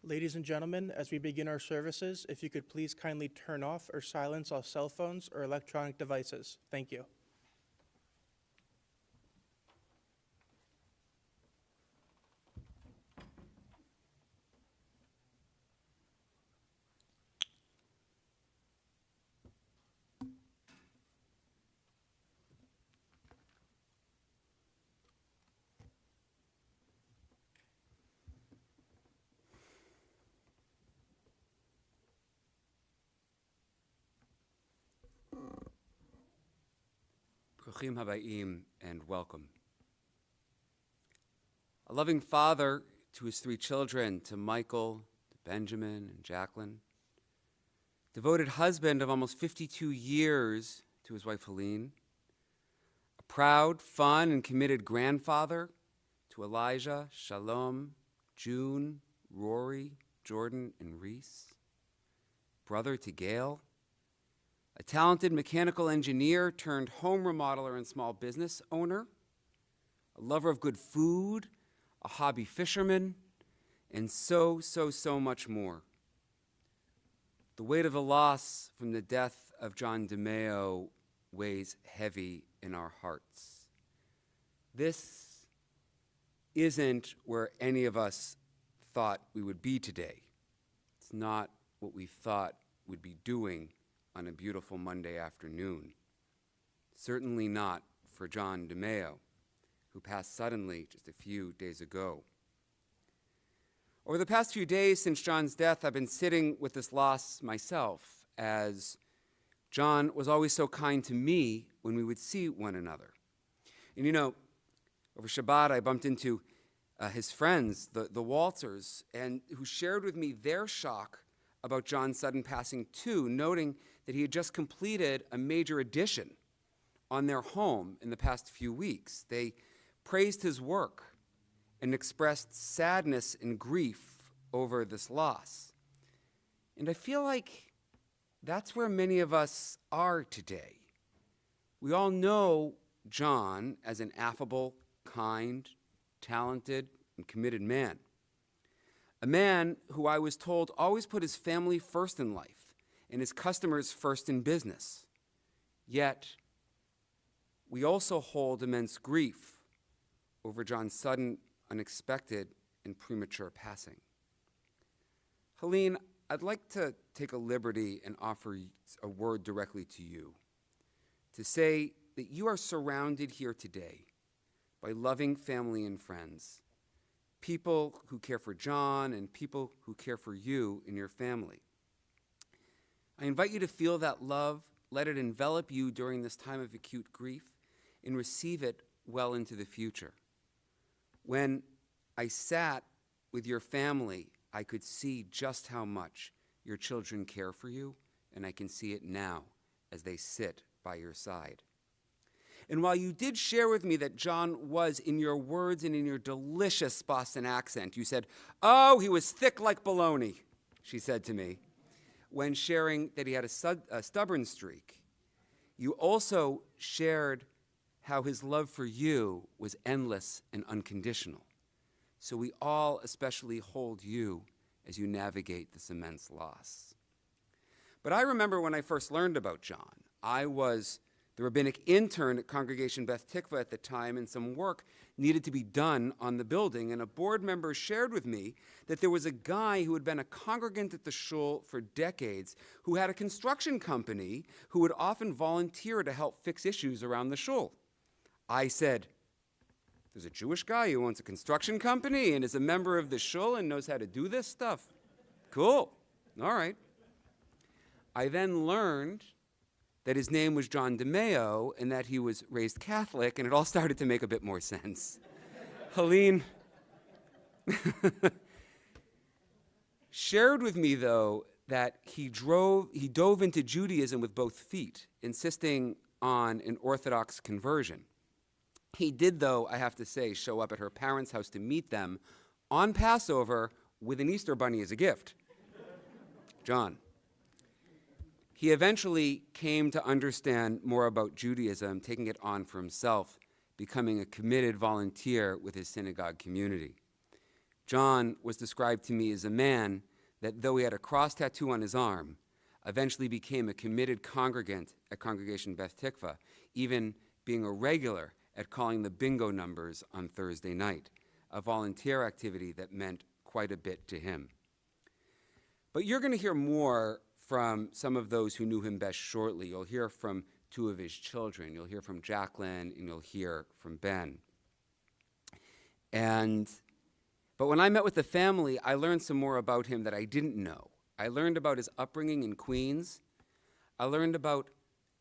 Ladies and gentlemen, as we begin our services, if you could please kindly turn off or silence all cell phones or electronic devices. Thank you. Bruchim habayim, and welcome. A loving father to his three children, to Michael, to Benjamin, and Jacqueline. Devoted husband of almost 52 years to his wife Helene. A proud, fun, and committed grandfather to Elijah, Shalom, June, Rory, Jordan, and Reese. Brother to Gail. A talented mechanical engineer turned home remodeler and small business owner, a lover of good food, a hobby fisherman, and so much more. The weight of the loss from the death of John DeMeo weighs heavy in our hearts. This isn't where any of us thought we would be today. It's not what we thought we'd be doing on a beautiful Monday afternoon. Certainly not for John DeMeo, who passed suddenly just a few days ago. Over the past few days since John's death, I've been sitting with this loss myself, as John was always so kind to me when we would see one another. And you know, over Shabbat, I bumped into his friends, the Waltzers, and who shared with me their shock about John's sudden passing too, noting that he had just completed a major addition on their home in the past few weeks. They praised his work and expressed sadness and grief over this loss. And I feel like that's where many of us are today. We all know John as an affable, kind, talented, and committed man. A man who I was told always put his family first in life and his customers first in business. Yet, we also hold immense grief over John's sudden, unexpected, and premature passing. Helene, I'd like to take a liberty and offer a word directly to you, to say that you are surrounded here today by loving family and friends, people who care for John and people who care for you and your family. I invite you to feel that love, let it envelop you during this time of acute grief, and receive it well into the future. When I sat with your family, I could see just how much your children care for you, and I can see it now as they sit by your side. And while you did share with me that John was, in your words and in your delicious Boston accent, you said, "Oh, he was thick like bologna," she said to me, when sharing that he had a stubborn streak. You also shared how his love for you was endless and unconditional. So we all especially hold you as you navigate this immense loss. But I remember when I first learned about John, I was the rabbinic intern at Congregation Beth Tikva at the time, and some work needed to be done on the building, and a board member shared with me that there was a guy who had been a congregant at the shul for decades who had a construction company who would often volunteer to help fix issues around the shul. I said, "There's a Jewish guy who owns a construction company and is a member of the shul and knows how to do this stuff. Cool. All right." I then learned that his name was John DeMeo and that he was raised Catholic, and it all started to make a bit more sense. Helene shared with me, though, that he dove into Judaism with both feet, insisting on an Orthodox conversion. He did, though, I have to say, show up at her parents' house to meet them on Passover with an Easter bunny as a gift. John. He eventually came to understand more about Judaism, taking it on for himself, becoming a committed volunteer with his synagogue community. John was described to me as a man that, though he had a cross tattoo on his arm, eventually became a committed congregant at Congregation Beth Tikva, even being a regular at calling the bingo numbers on Thursday night, a volunteer activity that meant quite a bit to him. But you're going to hear more from some of those who knew him best shortly. You'll hear from two of his children. You'll hear from Jacqueline, and you'll hear from Ben. But when I met with the family, I learned some more about him that I didn't know. I learned about his upbringing in Queens. I learned about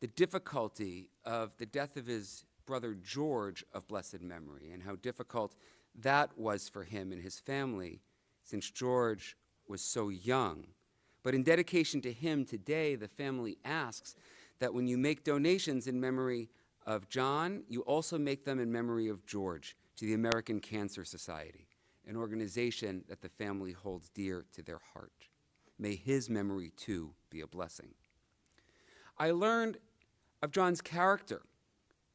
the difficulty of the death of his brother George of blessed memory and how difficult that was for him and his family since George was so young. But in dedication to him today, the family asks that when you make donations in memory of John, you also make them in memory of George to the American Cancer Society, an organization that the family holds dear to their heart. May his memory, too, be a blessing. I learned of John's character.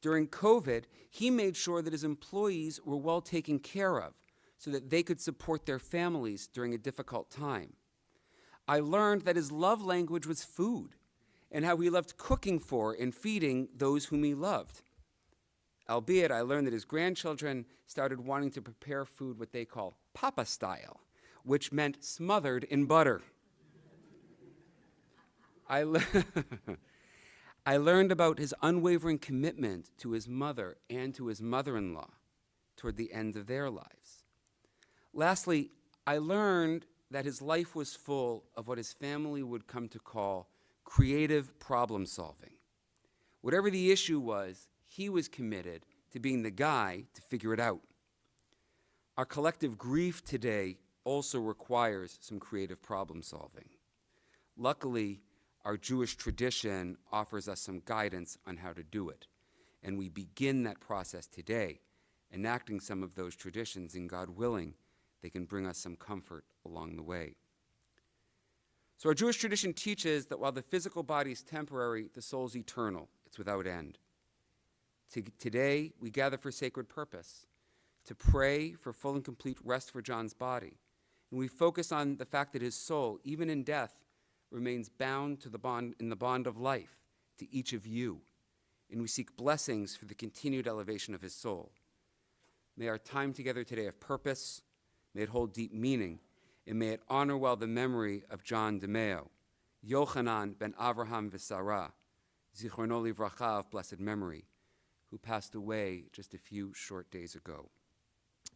During COVID, he made sure that his employees were well taken care of so that they could support their families during a difficult time. I learned that his love language was food and how he loved cooking for and feeding those whom he loved. Albeit, I learned that his grandchildren started wanting to prepare food what they call Papa style, which meant smothered in butter. I learned about his unwavering commitment to his mother and to his mother-in-law toward the end of their lives. Lastly, I learned that his life was full of what his family would come to call creative problem solving. Whatever the issue was, he was committed to being the guy to figure it out. Our collective grief today also requires some creative problem solving. Luckily, our Jewish tradition offers us some guidance on how to do it, and we begin that process today, enacting some of those traditions, and God willing, they can bring us some comfort along the way. So our Jewish tradition teaches that while the physical body is temporary, the soul is eternal. It's without end. Today, we gather for sacred purpose, to pray for full and complete rest for John's body. And we focus on the fact that his soul, even in death, remains bound to the bond of life to each of you. And we seek blessings for the continued elevation of his soul. May our time together today have purpose, may it hold deep meaning, and may it honor well the memory of John DeMeo, Yochanan ben Avraham v'Sarah, Zichrono Livracha of blessed memory, who passed away just a few short days ago.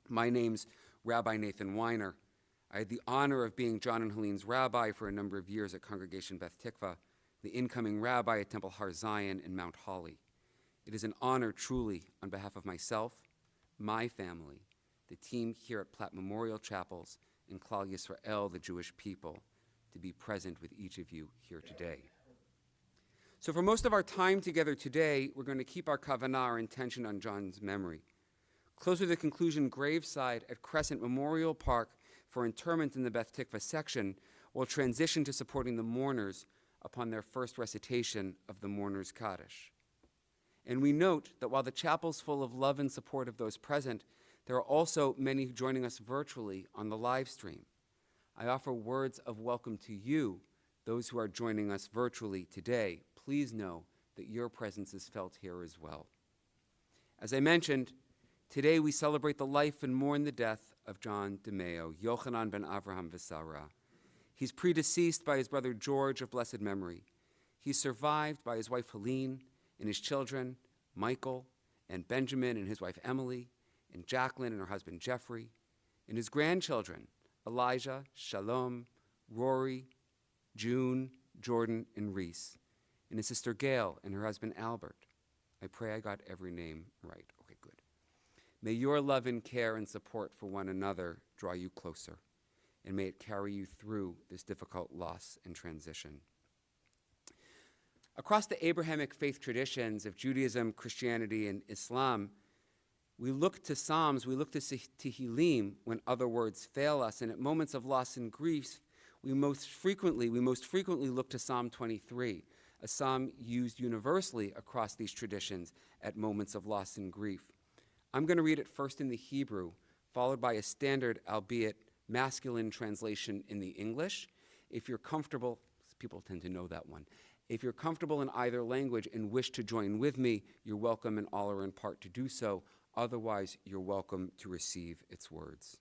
My name's Rabbi Nathan Weiner. I had the honor of being John and Helene's rabbi for a number of years at Congregation Beth Tikva, the incoming rabbi at Temple Har Zion in Mount Holly. It is an honor, truly, on behalf of myself, my family, the team here at Platt Memorial Chapels, and Klal Yisrael, the Jewish people, to be present with each of you here today. So for most of our time together today, we're going to keep our kavanah, our intention, on John's memory. Closer to the conclusion, graveside at Crescent Memorial Park for interment in the Beth Tikva section will transition to supporting the mourners upon their first recitation of the Mourner's Kaddish. And we note that while the chapel's full of love and support of those present, there are also many joining us virtually on the live stream. I offer words of welcome to you, those who are joining us virtually today. Please know that your presence is felt here as well. As I mentioned, today we celebrate the life and mourn the death of John DeMeo, Yochanan ben Avraham v'Sarah. He's predeceased by his brother George of blessed memory. He's survived by his wife Helene and his children, Michael and Benjamin and his wife Emily, and Jacqueline and her husband Jeffrey, and his grandchildren, Elijah, Shalom, Rory, June, Jordan, and Reese, and his sister Gail and her husband Albert. I pray I got every name right. Okay, good. May your love and care and support for one another draw you closer, and may it carry you through this difficult loss and transition. Across the Abrahamic faith traditions of Judaism, Christianity, and Islam, we look to Psalms, we look to Tehillim when other words fail us, and at moments of loss and grief, we most frequently look to Psalm 23, a psalm used universally across these traditions at moments of loss and grief. I'm going to read it first in the Hebrew, followed by a standard, albeit masculine translation in the English. If you're comfortable, people tend to know that one. If you're comfortable in either language and wish to join with me, you're welcome in all or in part to do so. Otherwise, you're welcome to receive its words.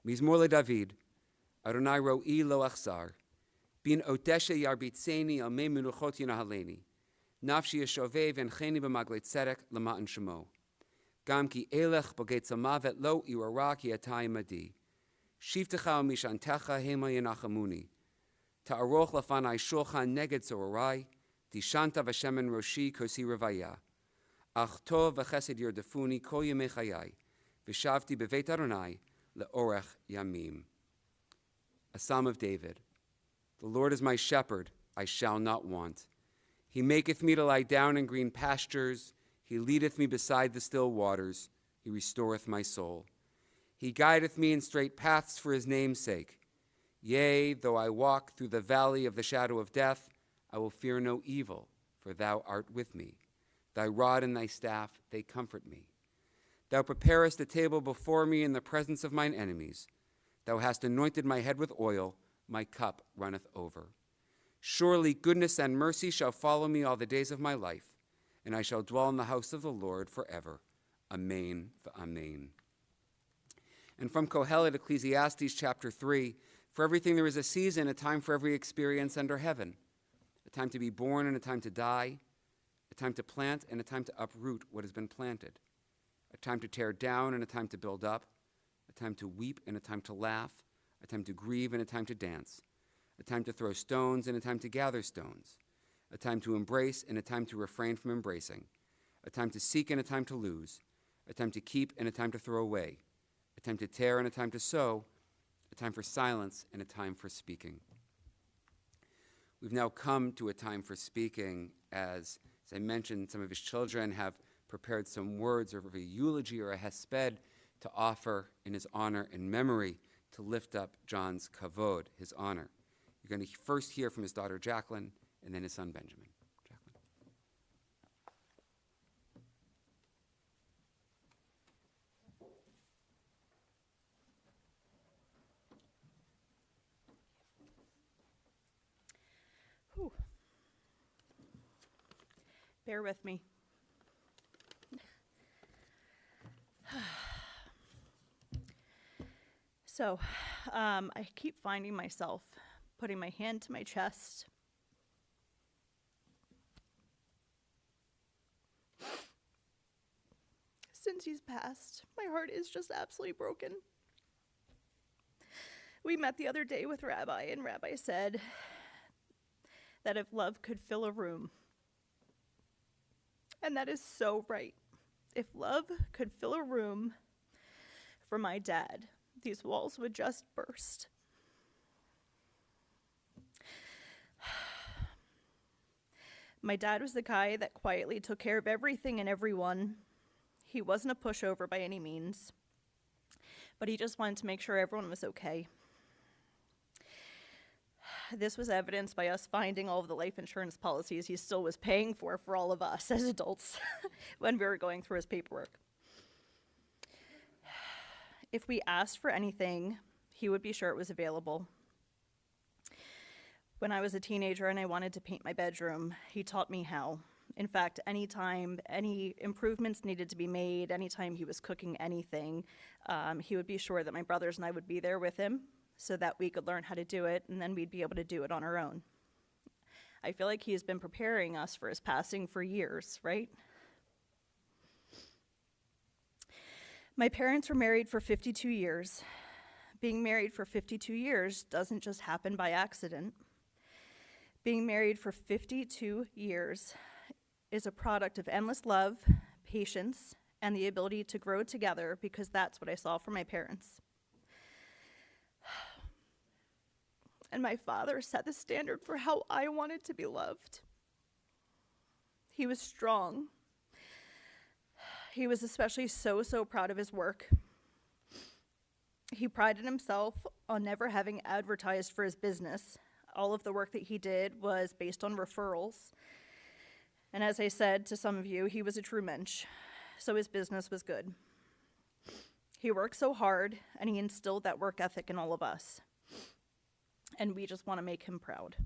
Mizmor leDavid, Adonai ro'i lo achzar, bin oteshe yarbitzeni al me menuchot yinahaleni, nafshi yeshoveh v'encheni b'maglei tzedek l'ma'an shemo. Gam ki elech b'geit zamavet lo irara ki atai madi. Shivtecha u'mishantecha hema yenachamuni. Ta'aroch lafanai shulchan neged zorai, tishanta v'shemen roshi kosi revaya. Ach tov v'chesed yordefuni kol yemei chayai, v'shavti b'veit Adonai le'orech yamim. A Psalm of David. The Lord is my shepherd, I shall not want. He maketh me to lie down in green pastures. He leadeth me beside the still waters. He restoreth my soul. He guideth me in straight paths for his name's sake. Yea, though I walk through the valley of the shadow of death, I will fear no evil, for thou art with me. Thy rod and thy staff, they comfort me. Thou preparest a table before me in the presence of mine enemies. Thou hast anointed my head with oil, my cup runneth over. Surely goodness and mercy shall follow me all the days of my life, and I shall dwell in the house of the Lord forever. Amen v'amen. And from Kohelet, Ecclesiastes chapter 3, for everything there is a season, a time for every experience under heaven, a time to be born and a time to die, a time to plant and a time to uproot what has been planted, a time to tear down and a time to build up, a time to weep and a time to laugh, a time to grieve and a time to dance, a time to throw stones and a time to gather stones, a time to embrace and a time to refrain from embracing, a time to seek and a time to lose, a time to keep and a time to throw away, a time to tear and a time to sow, a time for silence and a time for speaking. We've now come to a time for speaking as I mentioned, some of his children have prepared some words of a eulogy or a hesped to offer in his honor and memory to lift up John's kavod, his honor. You're going to first hear from his daughter Jacqueline and then his son Benjamin. Jacqueline. Whew. Bear with me. So, I keep finding myself putting my hand to my chest. Since he's passed, my heart is just absolutely broken. We met the other day with Rabbi, and Rabbi said that if love could fill a room, and that is so right. If love could fill a room for my dad, these walls would just burst. My dad was the guy that quietly took care of everything and everyone. He wasn't a pushover by any means, but he just wanted to make sure everyone was okay. This was evidenced by us finding all of the life insurance policies he still was paying for all of us as adults when we were going through his paperwork. If we asked for anything, he would be sure it was available. When I was a teenager and I wanted to paint my bedroom, he taught me how. In fact, anytime any improvements needed to be made, anytime he was cooking anything, he would be sure that my brothers and I would be there with him so that we could learn how to do it, and then we'd be able to do it on our own. I feel like he has been preparing us for his passing for years, right? My parents were married for 52 years. Being married for 52 years doesn't just happen by accident. Being married for 52 years is a product of endless love, patience, and the ability to grow together, because that's what I saw from my parents. And my father set the standard for how I wanted to be loved. He was strong. He was especially so proud of his work. He prided himself on never having advertised for his business. All of the work that he did was based on referrals. And as I said to some of you, he was a true mensch, so his business was good. He worked so hard, and he instilled that work ethic in all of us. And we just want to make him proud.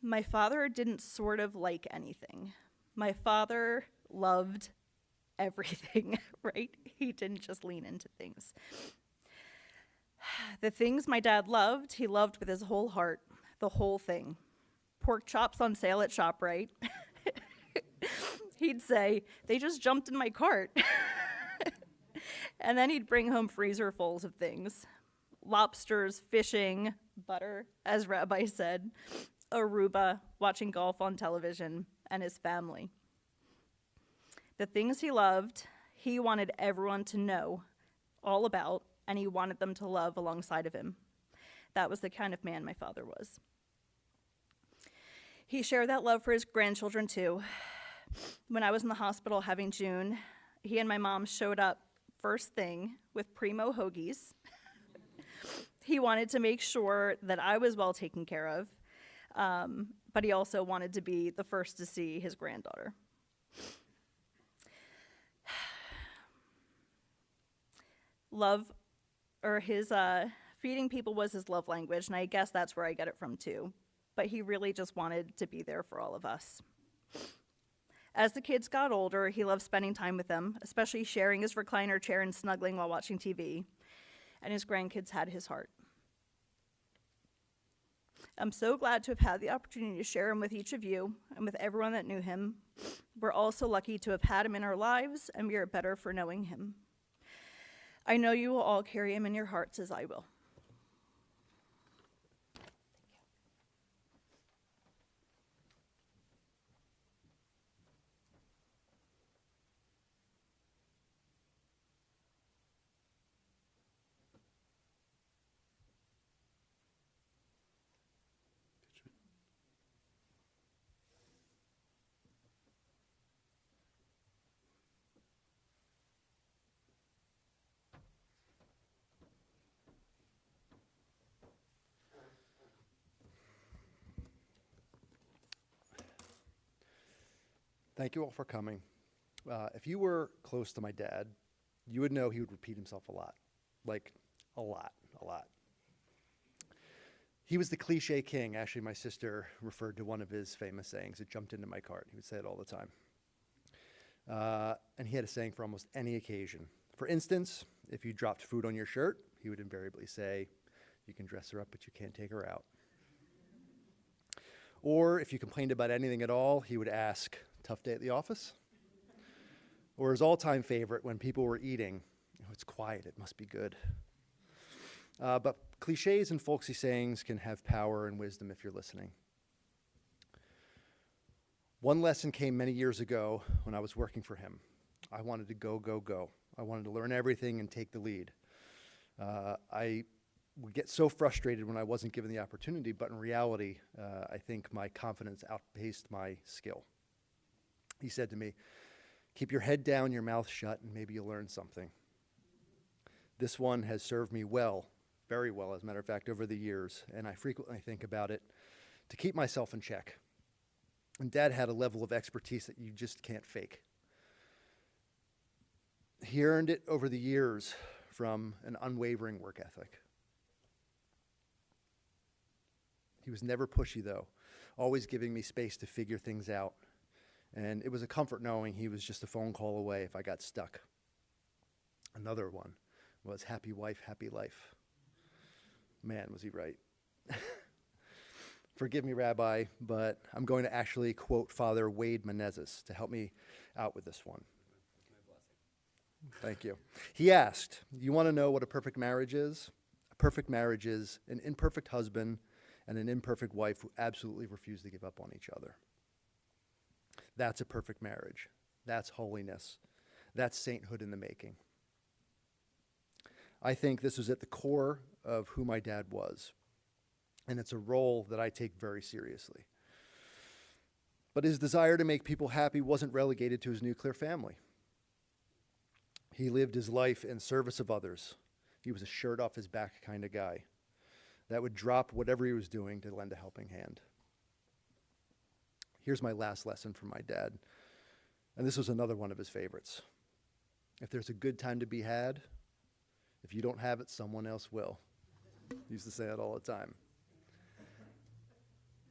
My father didn't sort of like anything. My father loved everything, right? He didn't just lean into things. The things my dad loved, he loved with his whole heart, the whole thing. Pork chops on sale at ShopRite. He'd say, they just jumped in my cart. And then he'd bring home freezerfuls of things. Lobsters, fishing, butter, as Rabbi said, Aruba, watching golf on television, and his family. The things he loved, he wanted everyone to know all about, and he wanted them to love alongside of him. That was the kind of man my father was. He shared that love for his grandchildren too. When I was in the hospital having June, he and my mom showed up first thing with primo hoagies. He wanted to make sure that I was well taken care of, but he also wanted to be the first to see his granddaughter. Love, or his feeding people was his love language, and I guess that's where I get it from too. But he really just wanted to be there for all of us. As the kids got older, he loved spending time with them, especially sharing his recliner chair and snuggling while watching TV. And his grandkids had his heart. I'm so glad to have had the opportunity to share him with each of you and with everyone that knew him. We're also lucky to have had him in our lives, and we are better for knowing him. I know you will all carry him in your hearts as I will. Thank you all for coming. If you were close to my dad, you would know he would repeat himself a lot. Like, a lot. He was the cliche king. Actually, my sister referred to one of his famous sayings. It jumped into my cart. He would say it all the time. And he had a saying for almost any occasion. For instance, if you dropped food on your shirt, he would invariably say, you can dress her up, but you can't take her out. Or if you complained about anything at all, he would ask, tough day at the office? Or his all-time favorite, when people were eating, oh, it's quiet, it must be good. But cliches and folksy sayings can have power and wisdom if you're listening. One lesson came many years ago when I was working for him. I wanted to go. I wanted to learn everything and take the lead. I would get so frustrated when I wasn't given the opportunity, but in reality, I think my confidence outpaced my skill. He said to me, keep your head down, your mouth shut, and maybe you'll learn something. This one has served me well, very well, as a matter of fact, over the years, and I frequently think about it to keep myself in check. And Dad had a level of expertise that you just can't fake. He earned it over the years from an unwavering work ethic. He was never pushy, though, always giving me space to figure things out. And it was a comfort knowing he was just a phone call away if I got stuck. Another one was happy wife, happy life. Man, was he right. Forgive me, Rabbi, but I'm going to actually quote Father Wade Menezes to help me out with this one. Thank you. He asked, you want to know what a perfect marriage is? A perfect marriage is an imperfect husband and an imperfect wife who absolutely refuse to give up on each other. That's a perfect marriage. That's holiness. That's sainthood in the making. I think this was at the core of who my dad was, and it's a role that I take very seriously. But his desire to make people happy wasn't relegated to his nuclear family. He lived his life in service of others. He was a shirt off his back kind of guy that would drop whatever he was doing to lend a helping hand. Here's my last lesson from my dad, and this was another one of his favorites. If there's a good time to be had, if you don't have it, someone else will. I used to say that all the time.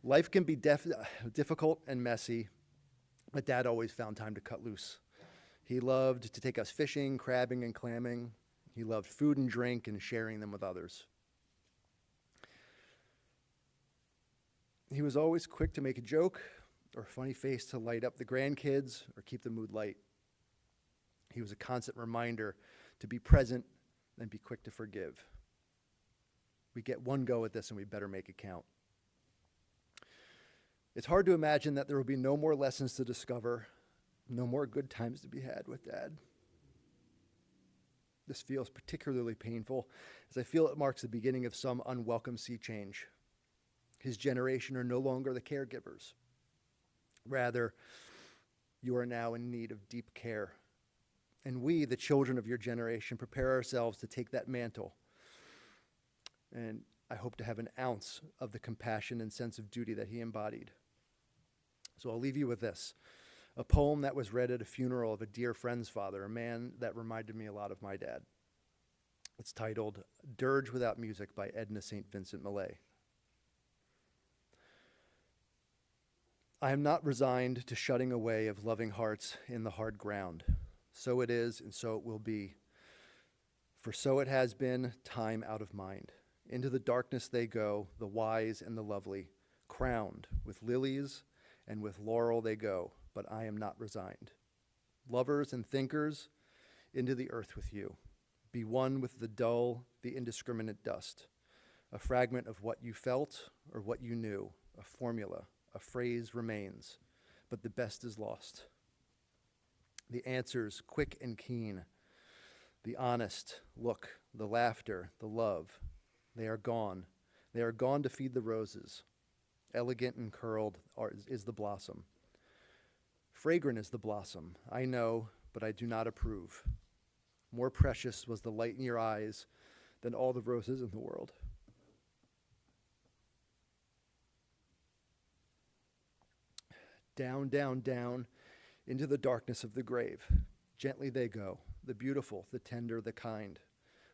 Life can be difficult and messy, but Dad always found time to cut loose. He loved to take us fishing, crabbing, and clamming. He loved food and drink and sharing them with others. He was always quick to make a joke or a funny face to light up the grandkids or keep the mood light. He was a constant reminder to be present and be quick to forgive. We get one go at this and we better make it count. It's hard to imagine that there will be no more lessons to discover, no more good times to be had with Dad. This feels particularly painful as I feel it marks the beginning of some unwelcome sea change. His generation are no longer the caregivers. Rather, you are now in need of deep care. And we, the children of your generation, prepare ourselves to take that mantle. And I hope to have an ounce of the compassion and sense of duty that he embodied. So I'll leave you with this, a poem that was read at a funeral of a dear friend's father, a man that reminded me a lot of my dad. It's titled Dirge Without Music by Edna St. Vincent Millay. I am not resigned to shutting away of loving hearts in the hard ground. So it is, and so it will be. For so it has been, time out of mind. Into the darkness they go, the wise and the lovely, crowned with lilies and with laurel they go, but I am not resigned. Lovers and thinkers, into the earth with you. Be one with the dull, the indiscriminate dust. A fragment of what you felt or what you knew, a formula, a phrase remains, but the best is lost. The answers quick and keen, the honest look, the laughter, the love, they are gone. They are gone to feed the roses. Elegant and curled is the blossom. Fragrant is the blossom, I know, but I do not approve. More precious was the light in your eyes than all the roses in the world. Down, down, down into the darkness of the grave. Gently they go, the beautiful, the tender, the kind.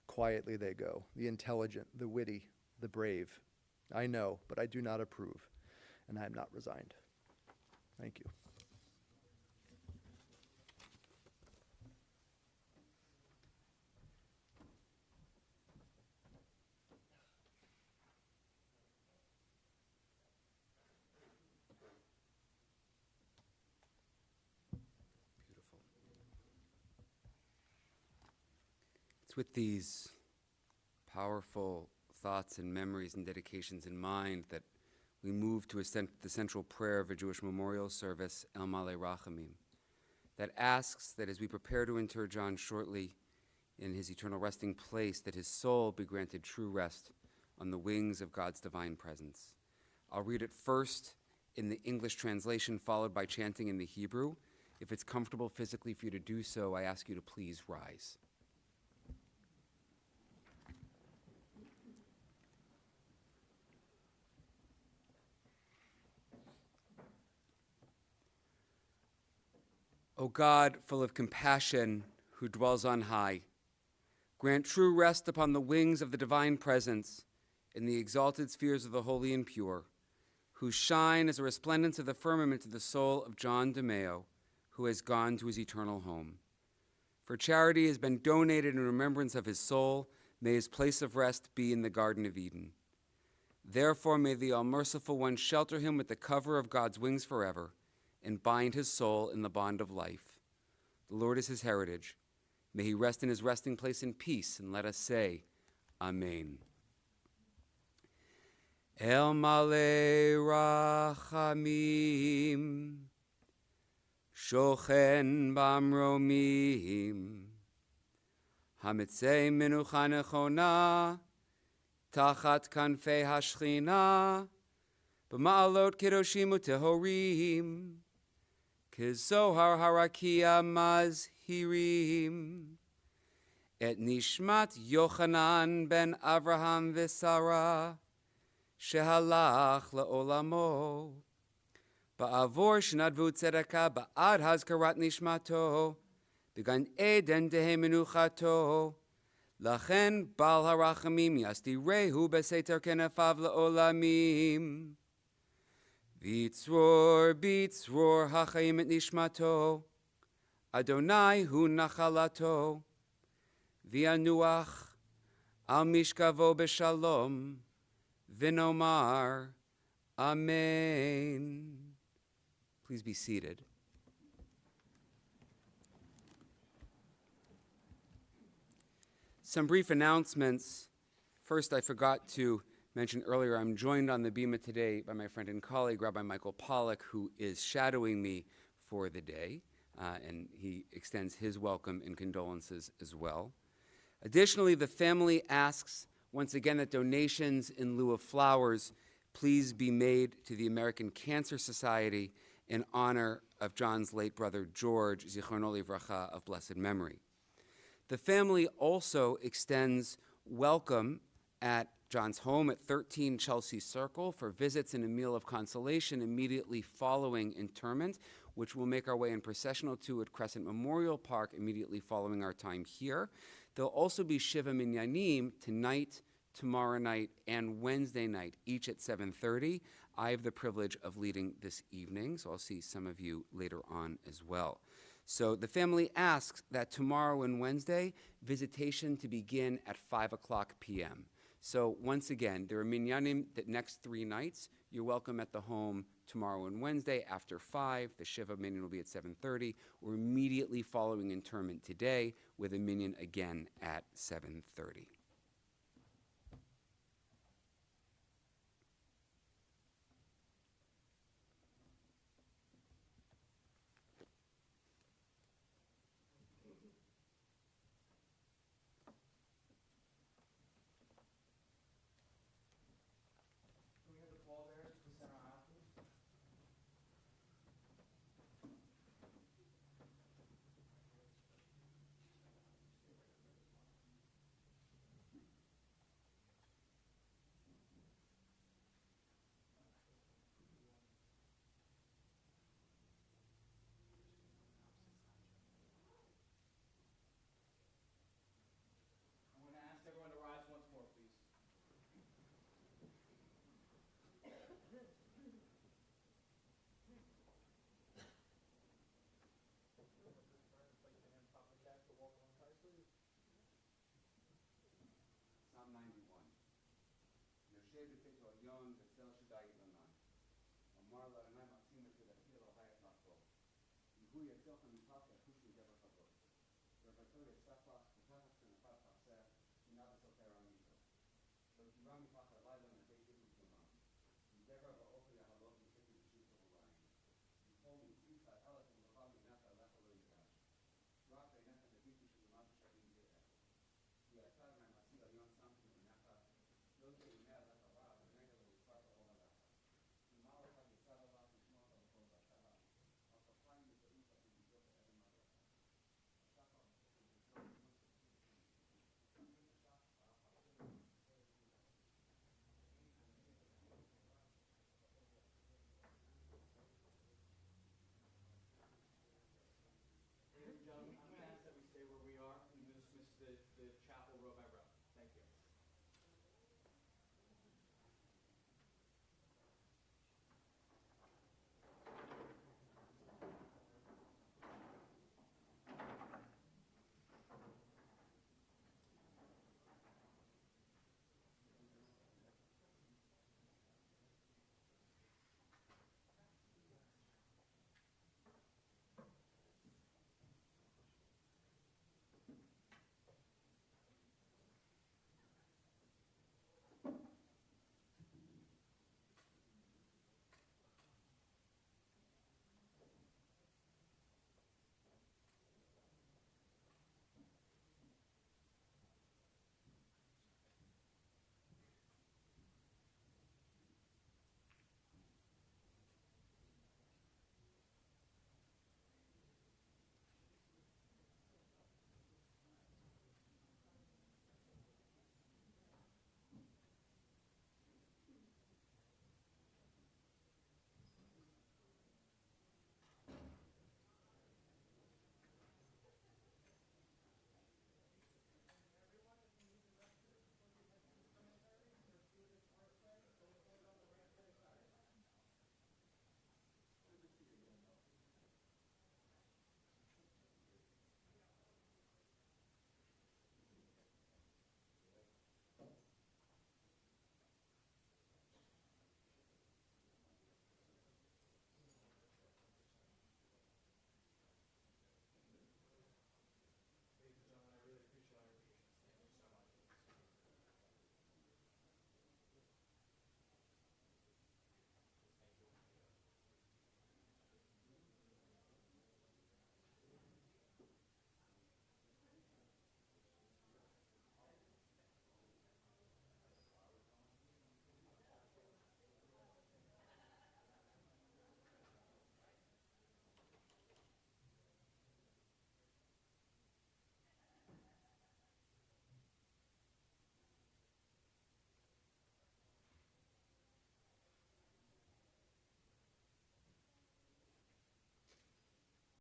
Quietly they go, the intelligent, the witty, the brave. I know, but I do not approve, and I am not resigned. Thank you. Beautiful. It's with these powerful thoughts and memories and dedications in mind that we move to the central prayer of a Jewish memorial service, El Malei Rachamim, that asks that as we prepare to inter John shortly in his eternal resting place, that his soul be granted true rest on the wings of God's divine presence. I'll read it first in the English translation, followed by chanting in the Hebrew. If it's comfortable physically for you to do so, I ask you to please rise. O God, full of compassion, who dwells on high, grant true rest upon the wings of the divine presence in the exalted spheres of the holy and pure, who shine as a resplendence of the firmament to the soul of John DeMeo, who has gone to his eternal home. For charity has been donated in remembrance of his soul, may his place of rest be in the Garden of Eden. Therefore may the all-merciful one shelter him with the cover of God's wings forever, and bind his soul in the bond of life. The Lord is his heritage. May he rest in his resting place in peace, and let us say, Amen. El Malei Rachamim, Shochen Bamromim, Hamitzei Menucha Nechona, Tachat Kanfei Hashchina, B'ma'alot Kedoshim U'Tehorim, Kizohar Harakia Mazhirim, Et Nishmat Yochanan ben Avraham v'Sarah, Shehalach La'olamo, Ba'avor Shnadvu Tzedakah Ba'ad Hazkarat Nishmato, בגן עדן תהא מנוחתו. לכן בעל הרחמים יסתירהו בסתר כנפיו לעולמים. ויצרור בצרור החיים את נשמתו, אדוני הוא נחלתו. וינוח על משכבו בשלום, ונאמר Amen. Please be seated. Some brief announcements. First, I forgot to mention earlier, I'm joined on the bima today by my friend and colleague, Rabbi Michael Pollack, who is shadowing me for the day, and he extends his welcome and condolences as well. Additionally, the family asks once again that donations in lieu of flowers please be made to the American Cancer Society in honor of John's late brother George, Zichrono Livracha, of blessed memory. The family also extends welcome at John's home at 13 Chelsea Circle for visits and a meal of consolation immediately following interment, which we'll make our way in processional to at Crescent Memorial Park immediately following our time here. There'll also be Shiva Minyanim tonight, tomorrow night, and Wednesday night, each at 7:30. I have the privilege of leading this evening, so I'll see some of you later on as well. So the family asks that tomorrow and Wednesday, visitation to begin at 5 o'clock p.m. So once again, there are minyanim the next 3 nights. You're welcome at the home tomorrow and Wednesday after 5. The Shiva minyan will be at 7:30. We're immediately following interment today with a minyan again at 7:30. Psalm 91. Yoshev b'teto alyon v'tzel shadai ilanan. Omar l'Adonai maksim v'tedati Elohai et nafo. Yehu yatzelcha mipach yahushim gever chavot. Verbato yesafach v'tachas k'nafat chaseh v'nav esoter amito. Lo kiram mipach